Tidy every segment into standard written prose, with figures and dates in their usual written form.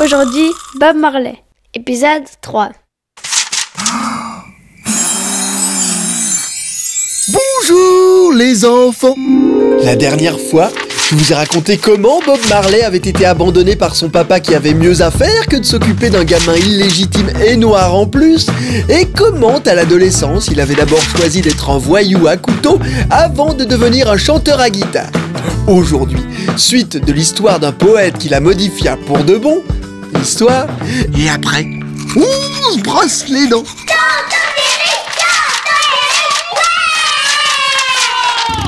Aujourd'hui, Bob Marley, épisode 3. Bonjour les enfants! La dernière fois, je vous ai raconté comment Bob Marley avait été abandonné par son papa qui avait mieux à faire que de s'occuper d'un gamin illégitime et noir en plus, et comment à l'adolescence il avait d'abord choisi d'être un voyou à couteau avant de devenir un chanteur à guitare. Aujourd'hui, suite de l'histoire d'un poète qui la modifia pour de bon, l'histoire, et après, on se brosse les dents.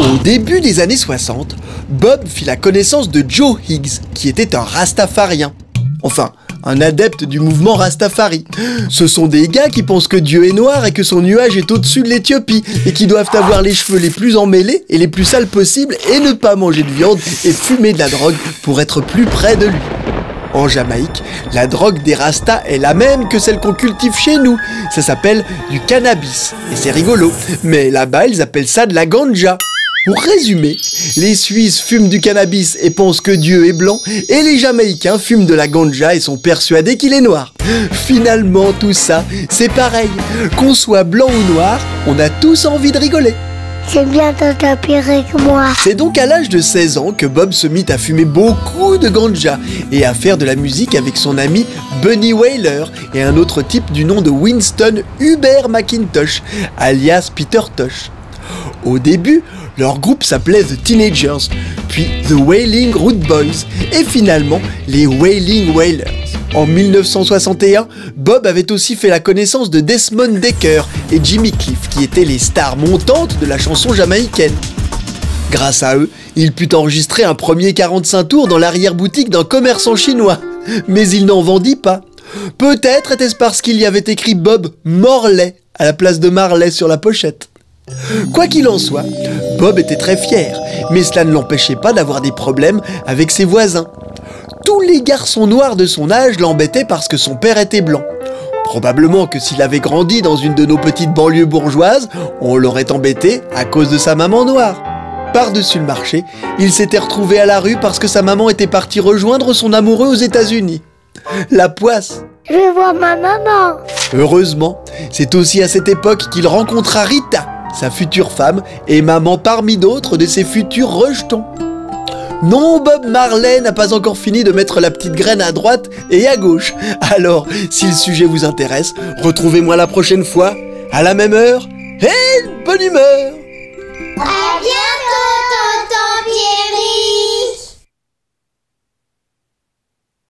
Au début des années 60, Bob fit la connaissance de Joe Higgs, qui était un rastafarien. Enfin, un adepte du mouvement Rastafari. Ce sont des gars qui pensent que Dieu est noir et que son nuage est au-dessus de l'Éthiopie, et qui doivent avoir les cheveux les plus emmêlés et les plus sales possibles, et ne pas manger de viande et fumer de la drogue pour être plus près de lui. En Jamaïque, la drogue des Rastas est la même que celle qu'on cultive chez nous. Ça s'appelle du cannabis, et c'est rigolo. Mais là-bas, ils appellent ça de la ganja. Pour résumer, les Suisses fument du cannabis et pensent que Dieu est blanc, et les Jamaïcains fument de la ganja et sont persuadés qu'il est noir. Finalement, tout ça, c'est pareil. Qu'on soit blanc ou noir, on a tous envie de rigoler. C'est bien de t'inspirer que moi. C'est donc à l'âge de 16 ans que Bob se mit à fumer beaucoup de ganja et à faire de la musique avec son ami Bunny Wailer et un autre type du nom de Winston Hubert McIntosh, alias Peter Tosh. Au début, leur groupe s'appelait The Teenagers, puis The Wailing Rude Boys, et finalement les Wailing Wailers. En 1961, Bob avait aussi fait la connaissance de Desmond Dekker et Jimmy Cliff, qui étaient les stars montantes de la chanson jamaïcaine. Grâce à eux, il put enregistrer un premier 45 tours dans l'arrière-boutique d'un commerçant chinois, mais il n'en vendit pas. Peut-être était-ce parce qu'il y avait écrit Bob Morley à la place de Marley sur la pochette. Quoi qu'il en soit, Bob était très fier, mais cela ne l'empêchait pas d'avoir des problèmes avec ses voisins. Tous les garçons noirs de son âge l'embêtaient parce que son père était blanc. Probablement que s'il avait grandi dans une de nos petites banlieues bourgeoises, on l'aurait embêté à cause de sa maman noire. Par-dessus le marché, il s'était retrouvé à la rue parce que sa maman était partie rejoindre son amoureux aux États-Unis. La poisse. Je veux voir ma maman. Heureusement, c'est aussi à cette époque qu'il rencontra Rita, sa future femme, et maman parmi d'autres de ses futurs rejetons. Non, Bob Marley n'a pas encore fini de mettre la petite graine à droite et à gauche. Alors, si le sujet vous intéresse, retrouvez-moi la prochaine fois, à la même heure, et bonne humeur. À bientôt.